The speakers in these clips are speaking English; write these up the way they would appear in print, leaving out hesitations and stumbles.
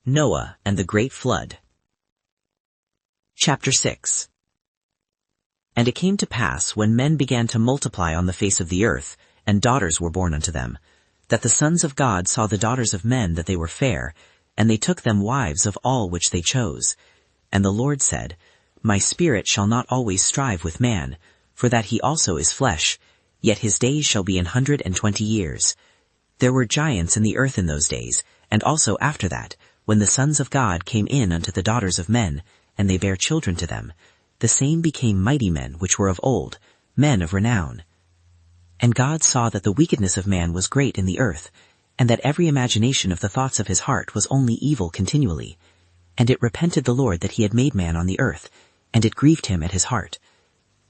Noah and the Great Flood. Chapter 6. And it came to pass, when men began to multiply on the face of the earth, and daughters were born unto them, that the sons of God saw the daughters of men that they were fair, and they took them wives of all which they chose. And the Lord said, My spirit shall not always strive with man, for that he also is flesh, yet his days shall be 120 years. There were giants in the earth in those days, and also after that, when the sons of God came in unto the daughters of men, and they bare children to them, the same became mighty men which were of old, men of renown. And God saw that the wickedness of man was great in the earth, and that every imagination of the thoughts of his heart was only evil continually. And it repented the Lord that he had made man on the earth, and it grieved him at his heart.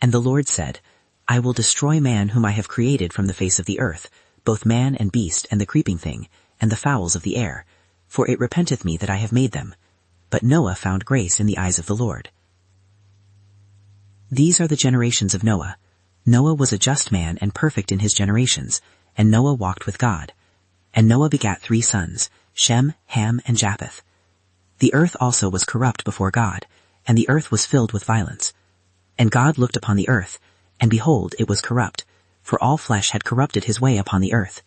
And the Lord said, I will destroy man whom I have created from the face of the earth, both man and beast, and the creeping thing, and the fowls of the air, for it repenteth me that I have made them. But Noah found grace in the eyes of the Lord. These are the generations of Noah. Noah was a just man and perfect in his generations, and Noah walked with God. And Noah begat 3 sons, Shem, Ham, and Japheth. The earth also was corrupt before God, and the earth was filled with violence. And God looked upon the earth, and behold, it was corrupt, for all flesh had corrupted his way upon the earth.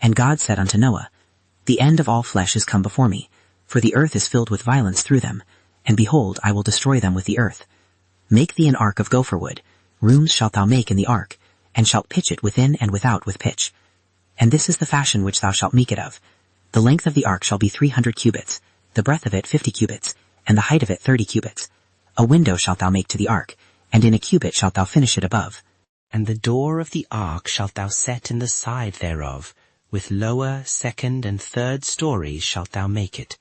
And God said unto Noah, The end of all flesh is come before me, for the earth is filled with violence through them, and behold, I will destroy them with the earth. Make thee an ark of gopher wood, rooms shalt thou make in the ark, and shalt pitch it within and without with pitch. And this is the fashion which thou shalt make it of. The length of the ark shall be 300 cubits, the breadth of it 50 cubits, and the height of it 30 cubits. A window shalt thou make to the ark, and in a cubit shalt thou finish it above. And the door of the ark shalt thou set in the side thereof, with lower, second, and third stories shalt thou make it.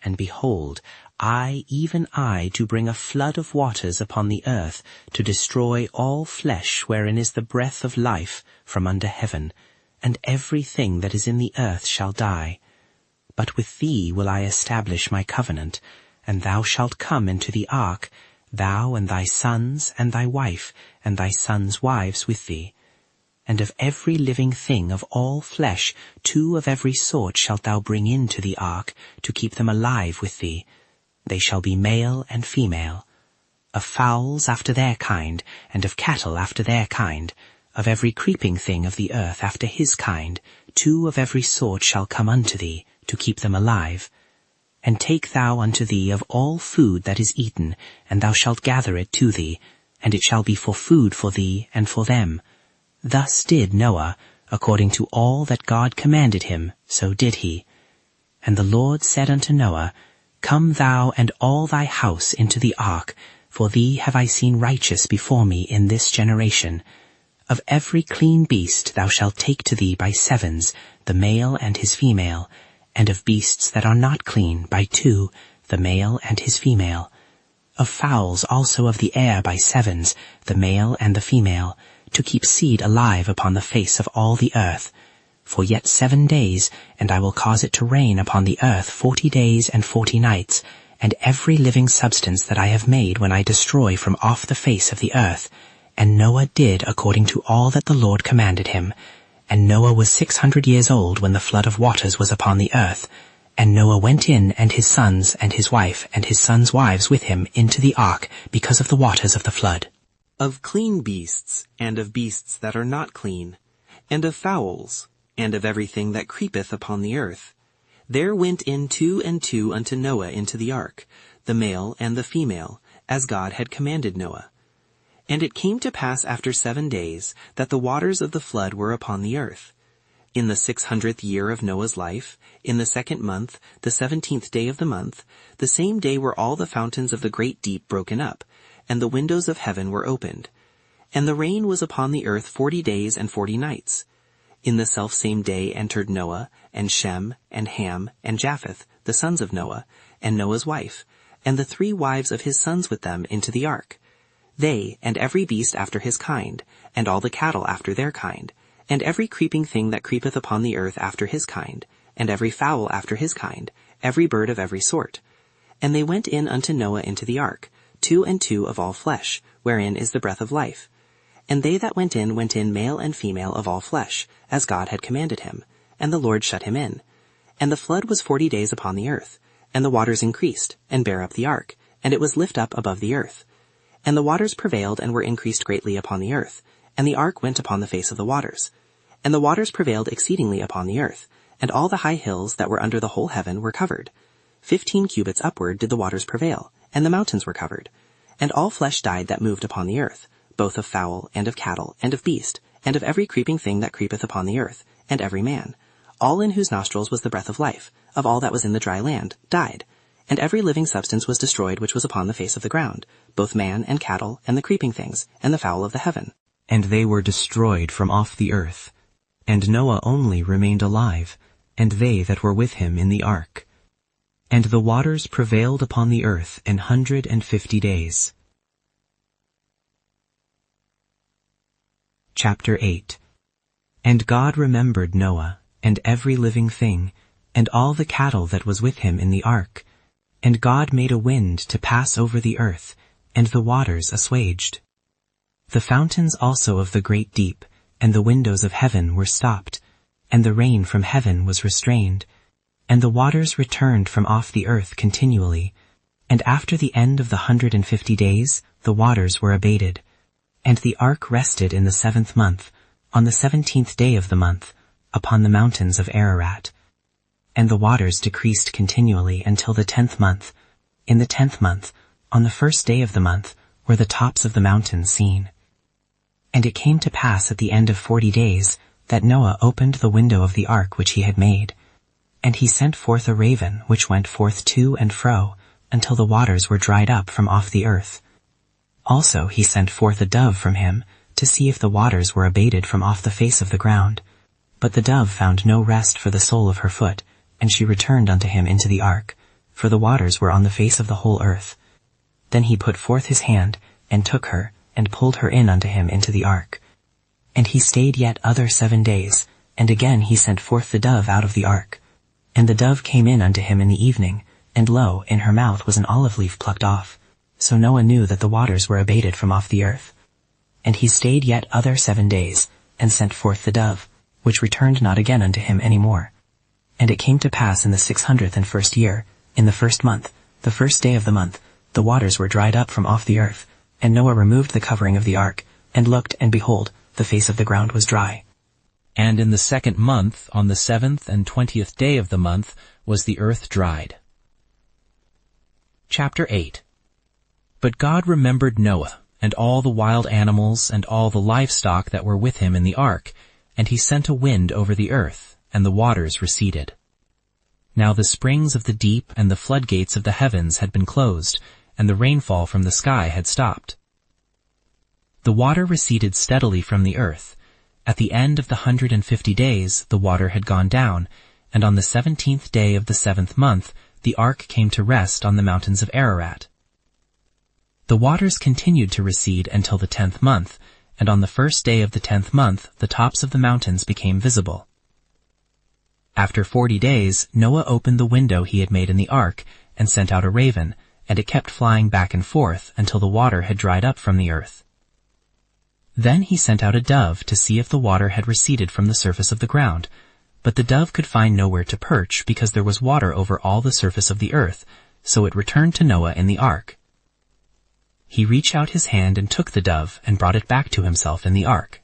And behold, I, even I, do bring a flood of waters upon the earth, to destroy all flesh wherein is the breath of life from under heaven, and every thing that is in the earth shall die. But with thee will I establish my covenant, and thou shalt come into the ark, thou and thy sons, and thy wife, and thy sons' wives with thee. And of every living thing of all flesh 2 of every sort shalt thou bring into the ark, to keep them alive with thee. They shall be male and female. Of fowls after their kind, and of cattle after their kind, of every creeping thing of the earth after his kind, 2 of every sort shall come unto thee, to keep them alive. And take thou unto thee of all food that is eaten, and thou shalt gather it to thee, and it shall be for food for thee and for them. Thus did Noah, according to all that God commanded him, so did he. And the Lord said unto Noah, Come thou and all thy house into the ark, for thee have I seen righteous before me in this generation. Of every clean beast thou shalt take to thee by 7s, the male and his female, and of beasts that are not clean by 2, the male and his female. Of fowls also of the air by 7s, the male and the female, to keep seed alive upon the face of all the earth. For yet 7 days, and I will cause it to rain upon the earth 40 days and 40 nights, and every living substance that I have made when I destroy from off the face of the earth. And Noah did according to all that the Lord commanded him. And Noah was 600 years old when the flood of waters was upon the earth. And Noah went in, and his sons, and his wife, and his sons' wives with him into the ark, because of the waters of the flood. Of clean beasts, and of beasts that are not clean, and of fowls, and of everything that creepeth upon the earth. There went in 2 and 2 unto Noah into the ark, the male and the female, as God had commanded Noah. And it came to pass after 7 days, that the waters of the flood were upon the earth. In the 600th year of Noah's life, in the 2nd month, the 17th day of the month, the same day were all the fountains of the great deep broken up, and the windows of heaven were opened. And the rain was upon the earth 40 days and 40 nights. In the selfsame day entered Noah, and Shem, and Ham, and Japheth, the sons of Noah, and Noah's wife, and the 3 wives of his sons with them into the ark. They, and every beast after his kind, and all the cattle after their kind, and every creeping thing that creepeth upon the earth after his kind, and every fowl after his kind, every bird of every sort. And they went in unto Noah into the ark, 2 and 2 of all flesh, wherein is the breath of life. And they that went in male and female of all flesh, as God had commanded him, and the Lord shut him in. And the flood was 40 days upon the earth, and the waters increased, and bare up the ark, and it was lift up above the earth. And the waters prevailed and were increased greatly upon the earth, and the ark went upon the face of the waters. And the waters prevailed exceedingly upon the earth, and all the high hills that were under the whole heaven were covered. 15 cubits upward did the waters prevail, and the mountains were covered. And all flesh died that moved upon the earth, both of fowl, and of cattle, and of beast, and of every creeping thing that creepeth upon the earth, and every man, all in whose nostrils was the breath of life, of all that was in the dry land, died. And every living substance was destroyed which was upon the face of the ground, both man and cattle, and the creeping things, and the fowl of the heaven. And they were destroyed from off the earth. And Noah only remained alive, and they that were with him in the ark. And the waters prevailed upon the earth 150 days. Chapter 8. And God remembered Noah, and every living thing, and all the cattle that was with him in the ark. And God made a wind to pass over the earth, and the waters assuaged. The fountains also of the great deep, and the windows of heaven were stopped, and the rain from heaven was restrained, and the waters returned from off the earth continually. And after the end of the 150 days, the waters were abated. And the ark rested in the 7th month, on the 17th day of the month, upon the mountains of Ararat. And the waters decreased continually until the 10th month. In the 10th month, on the 1st day of the month, were the tops of the mountains seen. And it came to pass at the end of 40 days, that Noah opened the window of the ark which he had made. And he sent forth a raven, which went forth to and fro, until the waters were dried up from off the earth. Also he sent forth a dove from him, to see if the waters were abated from off the face of the ground. But the dove found no rest for the sole of her foot, and she returned unto him into the ark, for the waters were on the face of the whole earth. Then he put forth his hand, and took her, and pulled her in unto him into the ark. And he stayed yet other 7 days, and again he sent forth the dove out of the ark. And the dove came in unto him in the evening, and lo, in her mouth was an olive leaf plucked off. So Noah knew that the waters were abated from off the earth. And he stayed yet other 7 days, and sent forth the dove, which returned not again unto him any more. And it came to pass in the 601st year, in the 1st month, the 1st day of the month, the waters were dried up from off the earth. And Noah removed the covering of the ark, and looked, and behold, the face of the ground was dry. And in the 2nd month, on the 7th and 20th day of the month, was the earth dried. Chapter 8. But God remembered Noah, and all the wild animals, and all the livestock that were with him in the ark, and he sent a wind over the earth, and the waters receded. Now the springs of the deep and the floodgates of the heavens had been closed, and the rainfall from the sky had stopped. The water receded steadily from the earth. At the end of the 150 days the water had gone down, and on the 17th day of the 7th month the ark came to rest on the mountains of Ararat. The waters continued to recede until the 10th month, and on the 1st day of the 10th month the tops of the mountains became visible. After 40 days Noah opened the window he had made in the ark, and sent out a raven, and it kept flying back and forth until the water had dried up from the earth. Then he sent out a dove to see if the water had receded from the surface of the ground, but the dove could find nowhere to perch because there was water over all the surface of the earth, so it returned to Noah in the ark. He reached out his hand and took the dove and brought it back to himself in the ark.